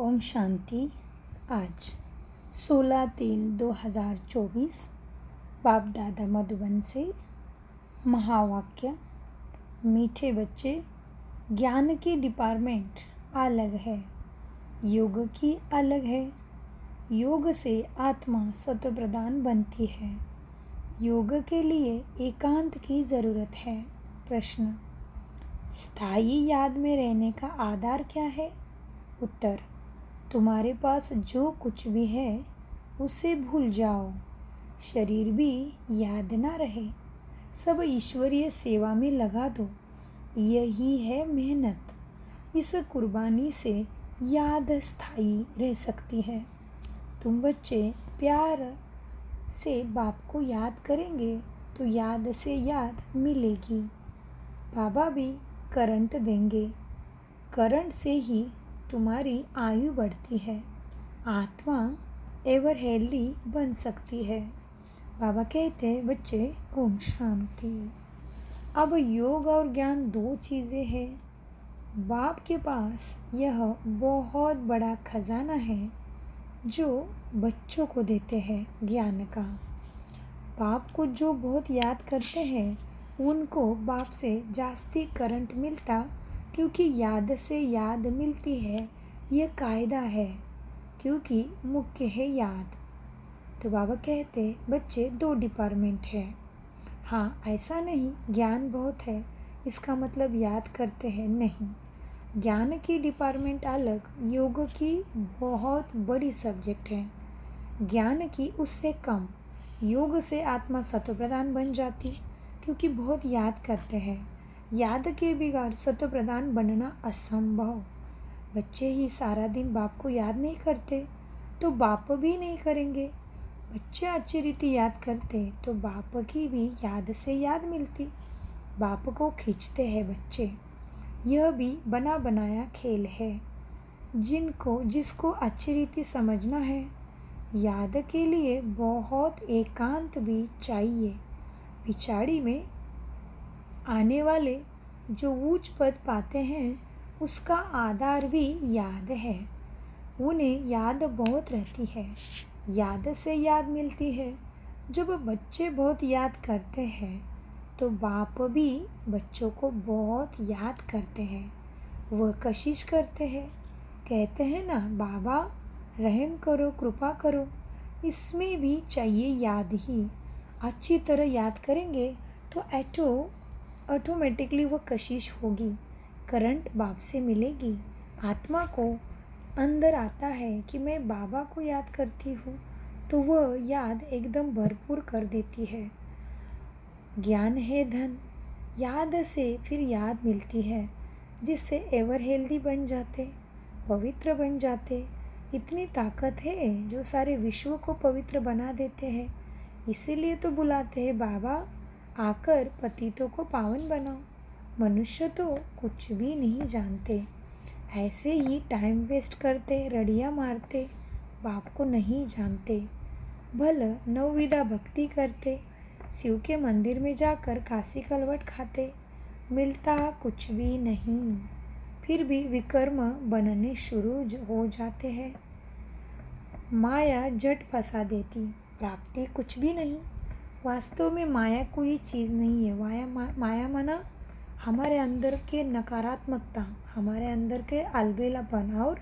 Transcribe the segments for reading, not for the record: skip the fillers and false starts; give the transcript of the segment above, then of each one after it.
ओम शांति। आज 16/3/2024 बाप दादा मधुबन से महावाक्य। मीठे बच्चे, ज्ञान की डिपार्टमेंट अलग है, योग की अलग है। योग से आत्मा स्वतः प्रधान बनती है। योग के लिए एकांत की ज़रूरत है। प्रश्न: स्थायी याद में रहने का आधार क्या है? उत्तर: तुम्हारे पास जो कुछ भी है उसे भूल जाओ। शरीर भी याद ना रहे, सब ईश्वरीय सेवा में लगा दो। यही है मेहनत। इस कुर्बानी से याद स्थायी रह सकती है। तुम बच्चे प्यार से बाप को याद करेंगे तो याद से याद मिलेगी। बाबा भी करंट देंगे। करंट से ही तुम्हारी आयु बढ़ती है। आत्मा एवर हेल्दी बन सकती है। बाबा कहते हैं बच्चे ओम शांति। अब योग और ज्ञान दो चीज़ें हैं। बाप के पास यह बहुत बड़ा खजाना है जो बच्चों को देते हैं ज्ञान का। बाप को जो बहुत याद करते हैं उनको बाप से जास्ती करंट मिलता, क्योंकि याद से याद मिलती है। यह कायदा है, क्योंकि मुख्य है याद। तो बाबा कहते बच्चे दो डिपार्टमेंट है। हाँ, ऐसा नहीं ज्ञान बहुत है इसका मतलब याद करते हैं, नहीं। ज्ञान की डिपार्टमेंट अलग, योग की बहुत बड़ी सब्जेक्ट है, ज्ञान की उससे कम। योग से आत्मा सत्व प्रधान बन जाती, क्योंकि बहुत याद करते हैं। याद के बिगाड़ सत्व प्रधान बनना असंभव। बच्चे ही सारा दिन बाप को याद नहीं करते तो बाप भी नहीं करेंगे। बच्चे अच्छी रीति याद करते तो बाप की भी याद से याद मिलती। बाप को खींचते हैं बच्चे। यह भी बना बनाया खेल है जिसको अच्छी रीति समझना है। याद के लिए बहुत एकांत भी चाहिए। पिछाड़ी में आने वाले जो उच्च पद पाते हैं उसका आधार भी याद है। उन्हें याद बहुत रहती है, याद से याद मिलती है। जब बच्चे बहुत याद करते हैं तो बाप भी बच्चों को बहुत याद करते हैं। वह कशिश करते हैं, कहते हैं ना बाबा रहम करो, कृपा करो। इसमें भी चाहिए याद ही। अच्छी तरह याद करेंगे तो ऑटोमेटिकली वह कशिश होगी, करंट बाप से मिलेगी। आत्मा को अंदर आता है कि मैं बाबा को याद करती हूँ तो वह याद एकदम भरपूर कर देती है। ज्ञान है धन, याद से फिर याद मिलती है, जिससे एवर हेल्दी बन जाते, पवित्र बन जाते। इतनी ताकत है जो सारे विश्व को पवित्र बना देते हैं। इसीलिए तो बुलाते हैं बाबा आकर पतितों को पावन बनाओ। मनुष्य तो कुछ भी नहीं जानते, ऐसे ही टाइम वेस्ट करते, रड़ियाँ मारते, बाप को नहीं जानते। भल नवविधा भक्ति करते, शिव के मंदिर में जाकर काशी कलवट खाते, मिलता कुछ भी नहीं। फिर भी विकर्म बनने शुरू हो जाते हैं। माया झट फंसा देती, प्राप्ति कुछ भी नहीं। वास्तव में माया कोई चीज़ नहीं है। माया माना हमारे अंदर के नकारात्मकता, हमारे अंदर के अलबेलापन और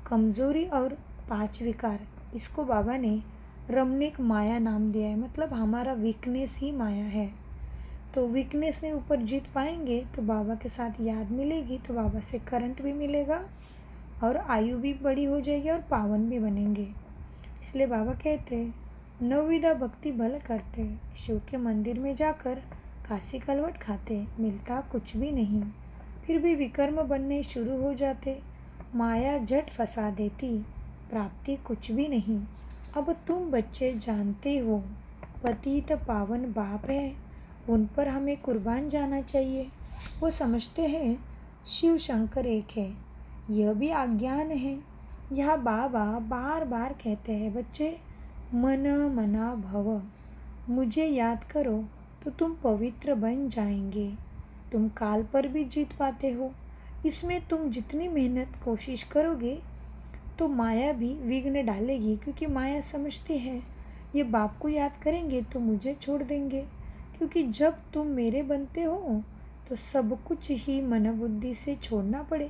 कमज़ोरी और 5 विकार। इसको बाबा ने रमणीक माया नाम दिया है। मतलब हमारा वीकनेस ही माया है। तो वीकनेस ने ऊपर जीत पाएंगे तो बाबा के साथ याद मिलेगी, तो बाबा से करंट भी मिलेगा और आयु भी बड़ी हो जाएगी और पावन भी बनेंगे। इसलिए बाबा कहते हैं नवविधा भक्ति भल करते, शिव के मंदिर में जाकर काशी कलवट खाते, मिलता कुछ भी नहीं। फिर भी विकर्म बनने शुरू हो जाते, माया झट फंसा देती, प्राप्ति कुछ भी नहीं। अब तुम बच्चे जानते हो पतित पावन बाप है, उन पर हमें कुर्बान जाना चाहिए। वो समझते हैं शिव शंकर एक है, यह भी अज्ञान है। यह बाबा बार बार कहते हैं बच्चे मन मना भव, मुझे याद करो तो तुम पवित्र बन जाएंगे। तुम काल पर भी जीत पाते हो। इसमें तुम जितनी मेहनत कोशिश करोगे तो माया भी विघ्न डालेगी, क्योंकि माया समझती है ये बाप को याद करेंगे तो मुझे छोड़ देंगे, क्योंकि जब तुम मेरे बनते हो तो सब कुछ ही मन बुद्धि से छोड़ना पड़े।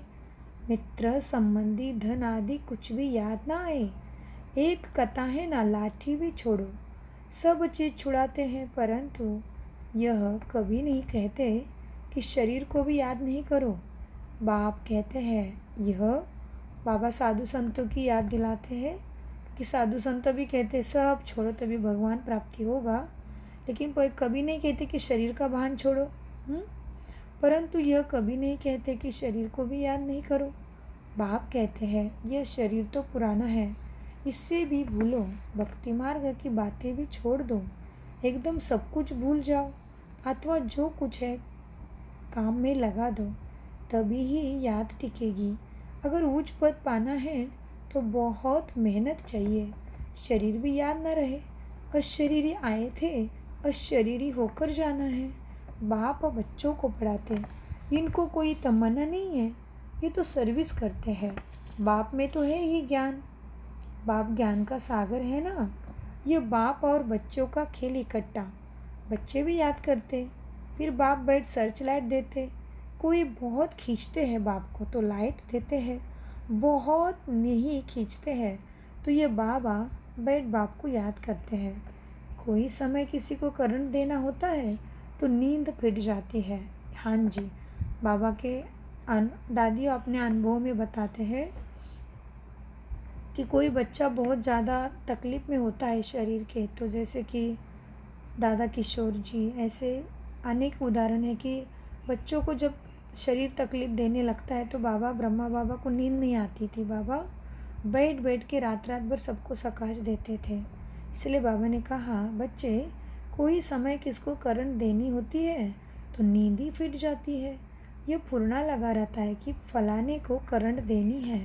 मित्र संबंधी धन आदि कुछ भी याद ना आए। एक कथा है ना, लाठी भी छोड़ो, सब चीज़ छुड़ाते हैं, परंतु यह कभी नहीं कहते कि शरीर को भी याद नहीं करो। बाप कहते हैं यह, बाबा साधु संतों की याद दिलाते हैं कि साधु संत भी कहते हैं सब छोड़ो तभी भगवान प्राप्ति होगा, लेकिन कोई कभी नहीं कहते कि शरीर का भान छोड़ो। परंतु यह कभी नहीं कहते कि शरीर को भी याद नहीं करो। बाप कहते हैं यह शरीर तो पुराना है, इससे भी भूलो, भक्ति मार्ग की बातें भी छोड़ दो, एकदम सब कुछ भूल जाओ, अथवा जो कुछ है काम में लगा दो, तभी ही याद टिकेगी। अगर उच्च पद पाना है तो बहुत मेहनत चाहिए। शरीर भी याद न रहे, अशरीरी आए थे, अशरीरी होकर जाना है। बाप बच्चों को पढ़ाते, इनको कोई तमन्ना नहीं है, ये तो सर्विस करते हैं। बाप में तो है ही ज्ञान, बाप ज्ञान का सागर है ना। ये बाप और बच्चों का खेल इकट्ठा, बच्चे भी याद करते, फिर बाप बैठ सर्च लाइट देते। कोई बहुत खींचते हैं बाप को तो लाइट देते हैं, बहुत नहीं खींचते हैं तो ये बाबा बैठ बाप को याद करते हैं। कोई समय किसी को करंट देना होता है तो नींद फिट जाती है। हाँ जी, बाबा के दादी अपने अनुभव में बताते हैं कि कोई बच्चा बहुत ज़्यादा तकलीफ़ में होता है शरीर के, तो जैसे कि दादा किशोर जी, ऐसे अनेक उदाहरण है कि बच्चों को जब शरीर तकलीफ़ देने लगता है तो बाबा ब्रह्मा बाबा को नींद नहीं आती थी। बाबा बैठ बैठ के रात रात भर सबको सकाश देते थे। इसलिए बाबा ने कहा बच्चे, कोई समय किसको करंट देनी होती है तो नींद ही फिट जाती है। ये फुरना लगा रहता है कि फलाने को करंट देनी है।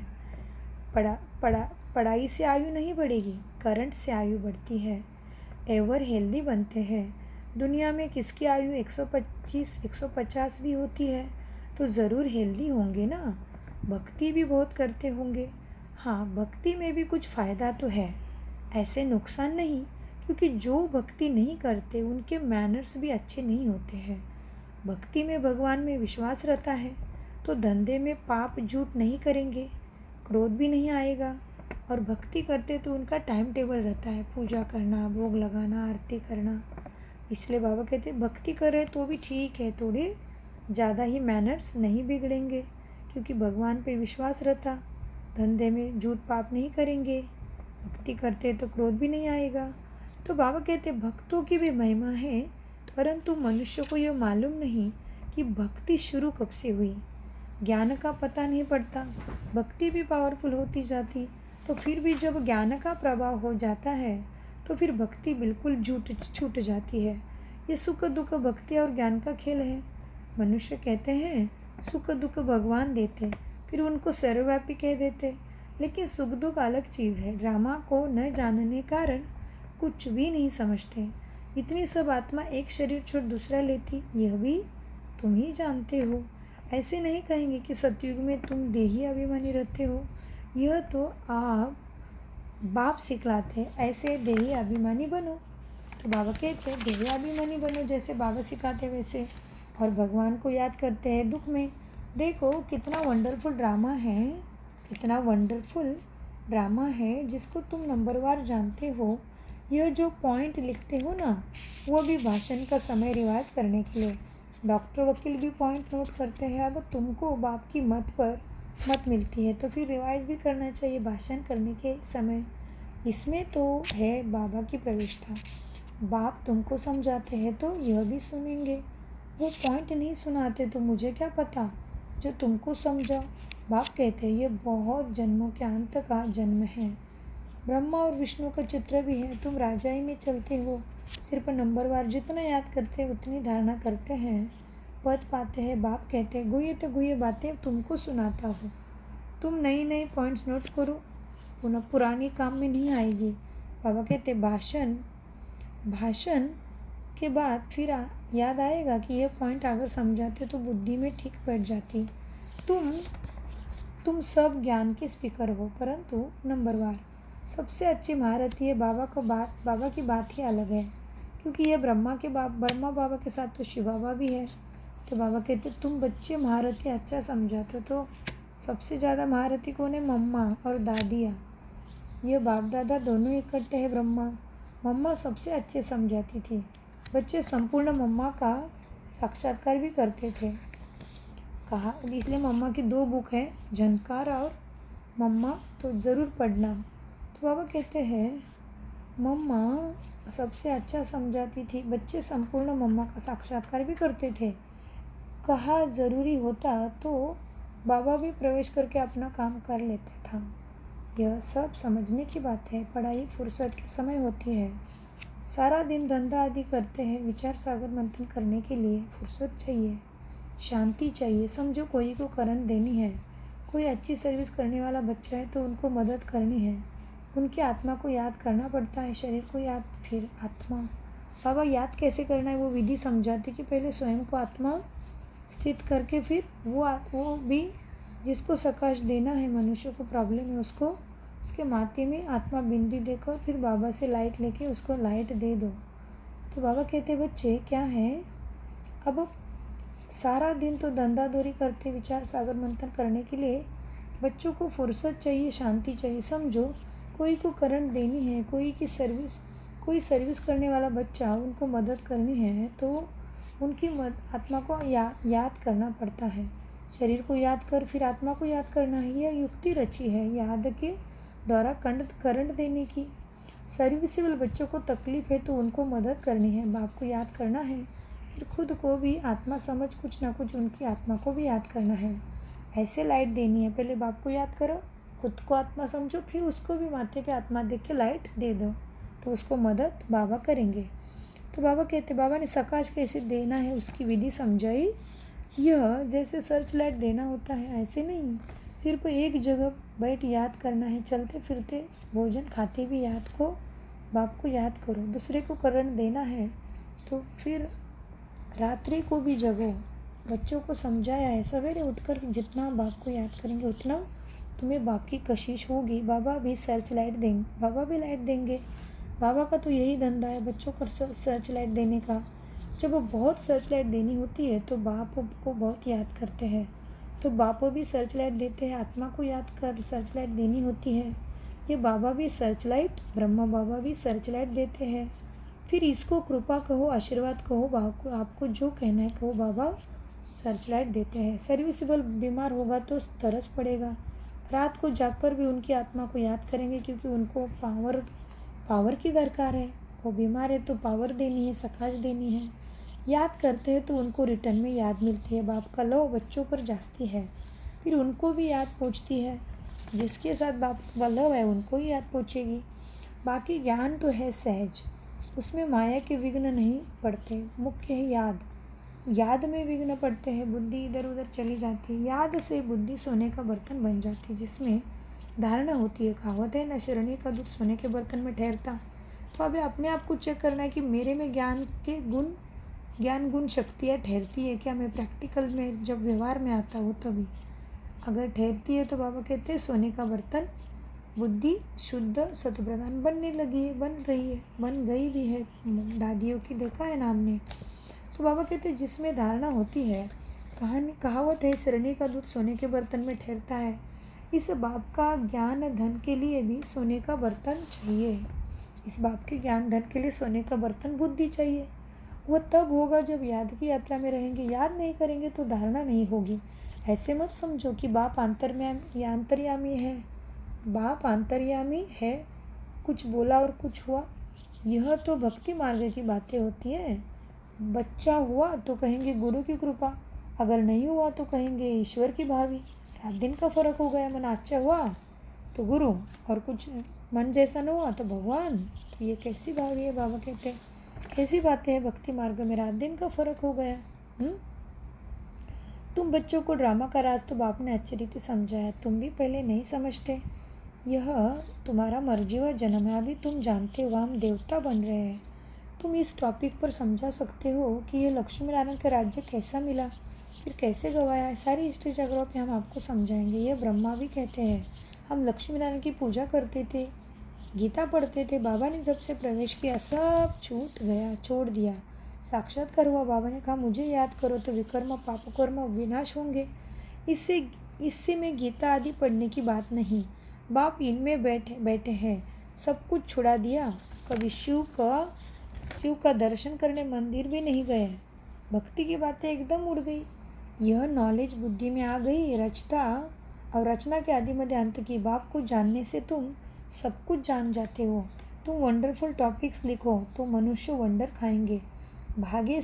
पढ़ाई से आयु नहीं बढ़ेगी, करंट से आयु बढ़ती है। एवर हेल्दी बनते हैं। दुनिया में किसकी आयु 125 150 भी होती है तो ज़रूर हेल्दी होंगे ना। भक्ति भी बहुत करते होंगे। हाँ, भक्ति में भी कुछ फ़ायदा तो है, ऐसे नुकसान नहीं, क्योंकि जो भक्ति नहीं करते उनके मैनर्स भी अच्छे नहीं होते हैं। भक्ति में भगवान में विश्वास रहता है तो धंधे में पाप झूठ नहीं करेंगे, क्रोध भी नहीं आएगा। और भक्ति करते तो उनका टाइम टेबल रहता है, पूजा करना, भोग लगाना, आरती करना। इसलिए बाबा कहते भक्ति करें तो भी ठीक है, थोड़े ज़्यादा ही मैनर्स नहीं बिगड़ेंगे, क्योंकि भगवान पे विश्वास रहता, धंधे में झूठ पाप नहीं करेंगे, भक्ति करते तो क्रोध भी नहीं आएगा। तो बाबा कहते भक्तों की भी महिमा है, परंतु मनुष्य को यह मालूम नहीं कि भक्ति शुरू कब से हुई। ज्ञान का पता नहीं पड़ता, भक्ति भी पावरफुल होती जाती, तो फिर भी जब ज्ञान का प्रभाव हो जाता है तो फिर भक्ति बिल्कुल छूट जाती है। ये सुख दुख भक्ति और ज्ञान का खेल है। मनुष्य कहते हैं सुख दुख भगवान देते, फिर उनको सर्वव्यापी कह देते, लेकिन सुख दुख अलग चीज़ है। ड्रामा को न जानने कारण कुछ भी नहीं समझते। इतनी सब आत्मा एक शरीर छोड़ दूसरा लेती, यह भी तुम ही जानते हो। ऐसे नहीं कहेंगे कि सतयुग में तुम देही अभिमानी रहते हो, यह तो आप बाप सिखलाते, ऐसे देही अभिमानी बनो। तो बाबा कहते हैं देही अभिमानी बनो, जैसे बाबा सिखाते वैसे, और भगवान को याद करते हैं दुख में। देखो कितना वंडरफुल ड्रामा है, कितना वंडरफुल ड्रामा है जिसको तुम नंबरवार जानते हो। यह जो पॉइंट लिखते हो ना, वो भी भाषण का समय रिवाज करने के लिए। डॉक्टर वकील भी पॉइंट नोट करते हैं। अगर तुमको बाप की मत मिलती है तो फिर रिवाइज भी करना चाहिए भाषण करने के समय। इसमें तो है बाबा की प्रविष्टा। बाप तुमको समझाते हैं तो यह भी सुनेंगे, वो पॉइंट नहीं सुनाते तो मुझे क्या पता जो तुमको समझाओ। बाप कहते हैं ये बहुत जन्मों के अंत का जन्म है। ब्रह्मा और विष्णु का चित्र भी है। तुम राजाई में चलते हो, सिर्फ नंबरवार जितना याद करते हैं उतनी धारणा करते हैं, पद पाते हैं। बाप कहते हैं गुह्य तो गुह्य बातें तुमको सुनाता हो, तुम नई पॉइंट्स नोट करो, पुरानी काम में नहीं आएगी। बाबा कहते भाषण के बाद फिर याद आएगा कि यह पॉइंट अगर समझाते तो बुद्धि में ठीक बैठ जाती। तुम सब ज्ञान के स्पीकर हो, परंतु नंबरवार सबसे अच्छी महारथी है बाबा की बात ही अलग है, क्योंकि यह ब्रह्मा बाबा के साथ तो शिव बाबा भी है। तो बाबा कहते तुम बच्चे महारथी अच्छा समझाते हो, तो सबसे ज़्यादा महारथी कौन है? मम्मा और दादिया। ये बाप दादा दोनों इकट्ठे हैं। मम्मा सबसे अच्छे समझाती थी। बच्चे संपूर्ण मम्मा का साक्षात्कार भी करते थे। कहा इसलिए मम्मा की 2 बुक है, झनकार और मम्मा, तो ज़रूर पढ़ना। तो बाबा कहते हैं मम्मा सबसे अच्छा समझाती थी, बच्चे संपूर्ण मम्मा का साक्षात्कार भी करते थे। कहा ज़रूरी होता तो बाबा भी प्रवेश करके अपना काम कर लेता था। यह सब समझने की बात है। पढ़ाई फुर्सत के समय होती है, सारा दिन धंधा आदि करते हैं। विचार सागर मंथन करने के लिए फुर्सत चाहिए, शांति चाहिए। समझो कोई को करंट देनी है, कोई अच्छी सर्विस करने वाला बच्चा है तो उनको मदद करनी है। उनकी आत्मा को याद करना पड़ता है, शरीर को याद, फिर आत्मा। बाबा याद कैसे करना है वो विधि समझाते कि पहले स्वयं को आत्मा स्थित करके फिर वो भी जिसको सकाश देना है, मनुष्य को प्रॉब्लम है, उसको उसके माथे में आत्मा बिंदी देकर फिर बाबा से लाइट लेके उसको लाइट दे दो। तो बाबा कहते बच्चे क्या है, अब सारा दिन तो धंधा दौरी करते, विचार सागर मंथन करने के लिए बच्चों को फुर्सत चाहिए, शांति चाहिए। समझो कोई को करंट देनी है, कोई सर्विस करने वाला बच्चा, उनको मदद करनी है तो उनकी आत्मा को याद करना पड़ता है। शरीर को याद कर फिर आत्मा को याद करना है। यह युक्ति रची है याद के द्वारा करंट देने की। सर्विसेबल बच्चों को तकलीफ है तो उनको मदद करनी है, बाप को याद करना है, फिर खुद को भी आत्मा समझ कुछ ना कुछ उनकी आत्मा को भी याद करना है। ऐसे लाइट देनी है, पहले बाप को याद करो, खुद को आत्मा समझो, फिर उसको भी माथे पे आत्मा देख के लाइट दे दो, तो उसको मदद बाबा करेंगे। तो बाबा कहते बाबा ने सकाश कैसे देना है उसकी विधि समझाई। यह जैसे सर्च लाइट देना होता है ऐसे नहीं, सिर्फ एक जगह बैठ याद करना है। चलते फिरते भोजन खाते भी याद को, बाप को याद करो। दूसरे को करंट देना है तो फिर रात्रि को भी जगो। बच्चों को समझाया है, सवेरे उठकर जितना बाप को याद करेंगे उतना तुम्हें बाप की कशिश होगी। बाबा भी सर्च लाइट देंगे, बाबा भी लाइट देंगे। बाबा का तो यही धंधा है बच्चों को सर्च लाइट देने का। जब वो बहुत सर्च लाइट देनी होती है तो बाप को बहुत याद करते हैं, तो बाप भी सर्च लाइट देते हैं। आत्मा को याद कर सर्च लाइट देनी होती है। ये बाबा भी सर्च लाइट, ब्रह्मा बाबा भी सर्च लाइट देते हैं। फिर इसको कृपा कहो, आशीर्वाद कहो, बाप को आपको जो कहना है कहो, बाबा सर्च लाइट देते हैं। सर्विसेबल बीमार होगा तो तरस पड़ेगा, रात को जागकर भी उनकी आत्मा को याद करेंगे, क्योंकि उनको पावर की दरकार है। वो बीमार है तो पावर देनी है, सकाश देनी है। याद करते हैं तो उनको रिटर्न में याद मिलती है। बाप का लव बच्चों पर जास्ती है, फिर उनको भी याद पहुँचती है। जिसके साथ बाप का लव है उनको ही याद पहुँचेगी। बाकी ज्ञान तो है सहज, उसमें माया के विघ्न नहीं पड़ते। मुख्य है याद में विघ्न पड़ते हैं, बुद्धि इधर उधर चली जाती है। याद से बुद्धि सोने का बर्तन बन जाती है जिसमें धारणा होती है। कहावत है न, शरणी का दूध सोने के बर्तन में ठहरता। तो अभी अपने आप को चेक करना है कि मेरे में ज्ञान गुण शक्तियाँ ठहरती है क्या। मैं प्रैक्टिकल में जब व्यवहार में आता हूँ तभी अगर ठहरती है तो बाबा कहते हैं सोने का बर्तन, बुद्धि शुद्ध सतप्रधान बनने लगी है, बन रही है, बन गई भी है। दादियों की देखा है ना हमने। तो बाबा कहते हैं जिसमें धारणा होती है, कहावत है शरणी का दूध सोने के बर्तन में ठहरता है। इस बाप का ज्ञान धन के लिए भी सोने का बर्तन चाहिए। इस बाप के ज्ञान धन के लिए सोने का बर्तन बुद्धि चाहिए। वह तब होगा जब याद की यात्रा में रहेंगे। याद नहीं करेंगे तो धारणा नहीं होगी। ऐसे मत समझो कि बाप अंतर्यामी है। बाप अंतर्यामी है, कुछ बोला और कुछ हुआ, यह तो भक्ति मार्ग की बातें होती है। बच्चा हुआ तो कहेंगे गुरु की कृपा, अगर नहीं हुआ तो कहेंगे ईश्वर की भावी। रात दिन का फर्क हो गया, मन अच्छा हुआ तो गुरु, और कुछ मन जैसा न हुआ तो भगवान। तो ये कैसी भावी है, बाबा कहते हैं कैसी बातें हैं। भक्ति मार्ग में रात दिन का फर्क हो गया। तुम बच्चों को ड्रामा का राज तो बाप ने अच्छी रीति समझाया, तुम भी पहले नहीं समझते। यह तुम्हारा मर्जी व जन्म है, अभी तुम जानते हो हम देवता बन रहे हैं। तुम इस टॉपिक पर समझा सकते हो कि यह लक्ष्मी नारायण का राज्य कैसा मिला। फिर कैसे गवाया, सारी हिस्ट्री चक्रों पे हम आपको समझाएंगे। ये ब्रह्मा भी कहते हैं हम लक्ष्मी नारायण की पूजा करते थे, गीता पढ़ते थे, बाबा ने जब से प्रवेश किया सब छूट गया, छोड़ दिया। साक्षात्कार हुआ, बाबा ने कहा मुझे याद करो तो विकर्म पाप कर्म विनाश होंगे। इससे इससे मैं गीता आदि पढ़ने की बात नहीं, बाप इनमें बैठे हैं, सब कुछ छुड़ा दिया। कभी शिव का दर्शन करने मंदिर भी नहीं गए, भक्ति की बातें एकदम उड़ गई। यह नॉलेज बुद्धि में आ गई, रचना के आदि मध्य अंत की बाप को जानने से तुम सब कुछ जान जाते हो। तुम वंडरफुल टॉपिक्स लिखो तो मनुष्य वंडर खाएंगे, भागेंगे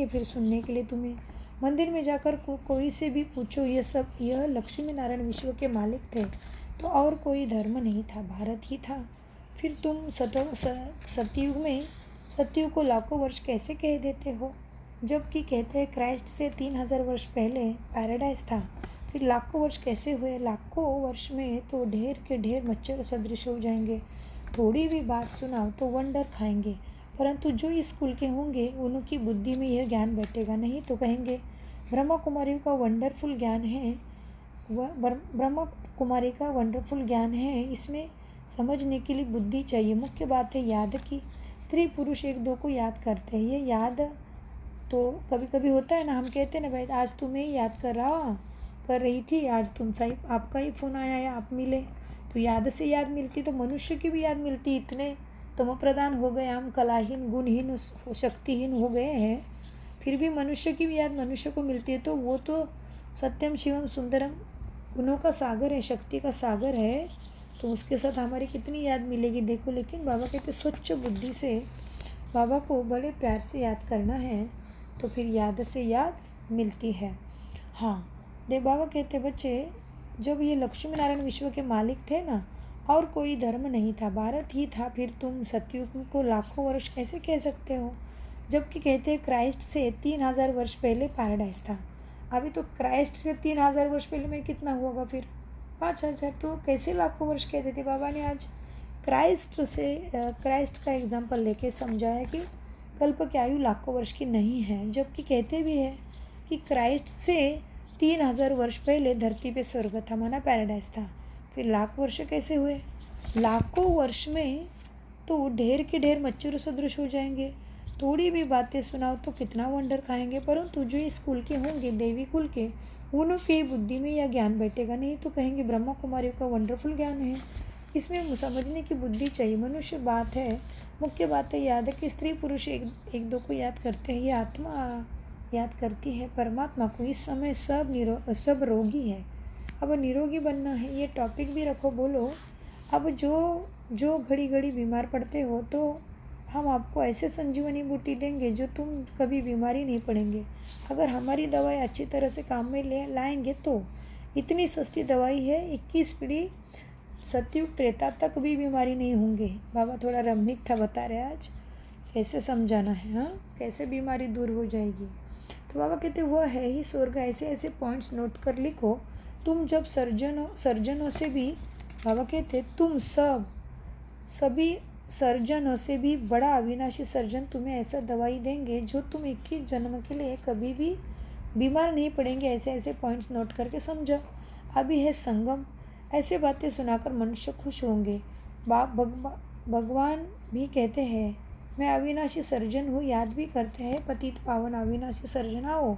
फिर सुनने के लिए तुम्हें। मंदिर में जाकर कोई से भी पूछो यह लक्ष्मी नारायण विश्व के मालिक थे तो और कोई धर्म नहीं था, भारत ही था। फिर तुम सतयुग को लाखों वर्ष कैसे कह देते हो, जबकि कहते हैं क्राइस्ट से 3000 वर्ष पहले पैराडाइज था। फिर लाखों वर्ष कैसे हुए, लाखों वर्ष में तो ढेर के ढेर मच्छर सदृश हो जाएंगे। थोड़ी भी बात सुनाओ तो वंडर खाएंगे, परंतु जो इस कुल के होंगे उनकी बुद्धि में यह ज्ञान बैठेगा नहीं तो कहेंगे ब्रह्मा कुमारी का वंडरफुल ज्ञान है, ब्रह्मा कुमारी का वंडरफुल ज्ञान है, इसमें समझने के लिए बुद्धि चाहिए। मुख्य बात है याद की, स्त्री पुरुष एक दो को याद करते हैं। ये याद तो कभी कभी होता है ना, हम कहते हैं ना भाई आज तुम्हें याद कर रही थी, आज आपका ही फ़ोन आया या आप मिले, तो याद से याद मिलती, तो मनुष्य की भी याद मिलती। इतने तमो प्रधान हो गए हम, कलाहीन गुणहीन शक्तिहीन हो गए हैं, फिर भी मनुष्य की भी याद मनुष्य को मिलती है। तो वो तो सत्यम शिवम सुंदरम गुणों का सागर है, शक्ति का सागर है, तो उसके साथ हमारी कितनी याद मिलेगी देखो। लेकिन बाबा कहते स्वच्छ बुद्धि से बाबा को बड़े प्यार से याद करना है तो फिर याद से याद मिलती है। हाँ बाबा कहते बच्चे जब ये लक्ष्मी नारायण विश्व के मालिक थे ना, और कोई धर्म नहीं था, भारत ही था, फिर तुम सतयुग को लाखों वर्ष कैसे कह सकते हो, जबकि कहते हैं क्राइस्ट से 3000 वर्ष पहले पैराडाइज था। अभी तो क्राइस्ट से 3000 वर्ष पहले में कितना होगा, फिर 5000, तो कैसे लाखों वर्ष कहते थे। बाबा ने आज क्राइस्ट का एग्जाम्पल लेके समझाया कि कल्प की आयु लाखों वर्ष की नहीं है, जबकि कहते भी है कि क्राइस्ट से 3000 वर्ष पहले धरती पे स्वर्ग था, माना पैराडाइज था। फिर लाख वर्ष कैसे हुए, लाखों वर्ष में तो ढेर के ढेर मच्छर सदृश हो जाएंगे। थोड़ी भी बातें सुनाओ तो कितना वंडर खाएंगे, परंतु जो इस कुल के होंगे देवी कुल के उनकी बुद्धि में यह ज्ञान बैठेगा नहीं तो कहेंगे ब्रह्मा कुमारी का वंडरफुल ज्ञान है, इसमें समझने की बुद्धि चाहिए। मनुष्य बात है, मुख्य बात है याद है कि स्त्री पुरुष एक दो को याद करते हैं, ये आत्मा याद करती है परमात्मा को। इस समय सब रोगी है, अब निरोगी बनना है, ये टॉपिक भी रखो, बोलो। अब जो घड़ी घड़ी बीमार पड़ते हो तो हम आपको ऐसे संजीवनी बूटी देंगे जो तुम कभी बीमारी नहीं पड़ेंगे। अगर हमारी दवाई अच्छी तरह से काम में लाएंगे तो इतनी सस्ती दवाई है, 21 पीढ़ी सतयुग त्रेता तक भी बीमारी नहीं होंगे। बाबा थोड़ा रमणीक था, बता रहे आज कैसे समझाना है, हाँ कैसे बीमारी दूर हो जाएगी। तो बाबा कहते वह है ही स्वर्ग, ऐसे ऐसे पॉइंट्स नोट कर लिखो। तुम जब सर्जनों से भी, बाबा कहते तुम सभी सर्जनों से भी बड़ा अविनाशी सर्जन तुम्हें ऐसा दवाई देंगे जो तुम 21 जन्म के लिए कभी भी बीमार नहीं पड़ेंगे। ऐसे ऐसे पॉइंट्स नोट करके समझो। अभी है संगम, ऐसे बातें सुनाकर मनुष्य खुश होंगे। भगवान भी कहते हैं मैं अविनाशी सर्जन हूँ, याद भी करते हैं पतित पावन अविनाशी सर्जन आओ,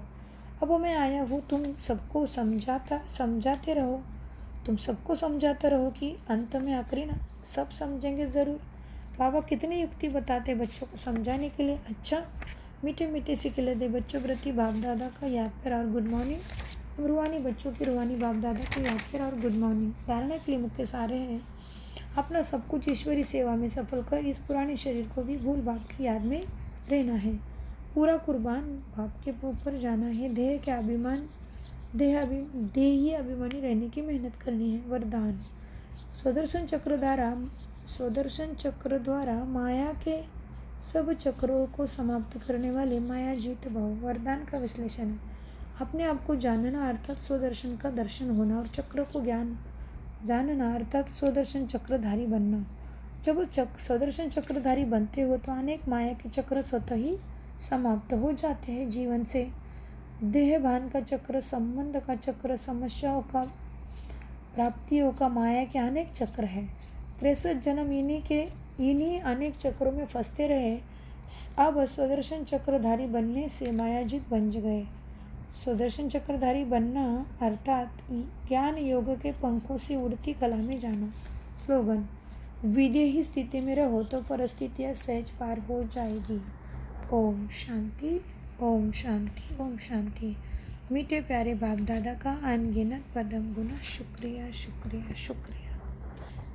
अब मैं आया हूँ, तुम सबको समझाते रहो, तुम सबको समझाते रहो कि अंत में आखिरी ना सब समझेंगे ज़रूर। बाबा कितनी युक्ति बताते बच्चों को समझाने के लिए। अच्छा मीठे मीठे सिखले दे बच्चों प्रति बाप दादा का याद कर और गुड मॉर्निंग। रूहानी बच्चों की रूहानी बाप दादा को याद कर और गुड मॉर्निंग। धारणा के लिए मुख्य सारे हैं अपना सब कुछ ईश्वरी सेवा में सफल कर इस पुराने शरीर को भी भूल बाप की याद में रहना है, पूरा कुर्बान बाप के ऊपर जाना है, देही अभिमानी रहने की मेहनत करनी है। वरदान स्वदर्शन चक्र द्वारा माया के सब चक्रों को समाप्त करने वाले माया जीत भाव। वरदान का विश्लेषण है अपने आप को जानना अर्थात स्वदर्शन का दर्शन होना, और चक्र को जानना अर्थात स्वदर्शन चक्रधारी बनना। जब स्वदर्शन चक्रधारी बनते हो तो अनेक माया के चक्र स्वतः ही समाप्त हो जाते हैं जीवन से। देह भान का चक्र, संबंध का चक्र, समस्याओं का, प्राप्तियों का, माया के अनेक चक्र है। 63 जन्म इन्हीं अनेक चक्रों में फंसते रहे। अब सुदर्शन चक्रधारी बनने से मायाजीत बन गए। सुदर्शन चक्रधारी बनना अर्थात ज्ञान योग के पंखों से उड़ती कला में जाना। स्लोगन: विदेही स्थिति में रहो तो परिस्थितियाँ सहज पार हो जाएगी। ओम शांति, ओम शांति, ओम शांति। मीठे प्यारे बाप दादा का अनगिनत पदम गुना शुक्रिया, शुक्रिया, शुक्रिया।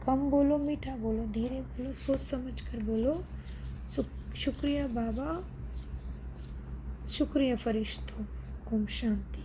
कम बोलो, मीठा बोलो, धीरे बोलो, सोच समझ कर बोलो। शुक्रिया बाबा, शुक्रिया फरिश्तों। ओम शांति।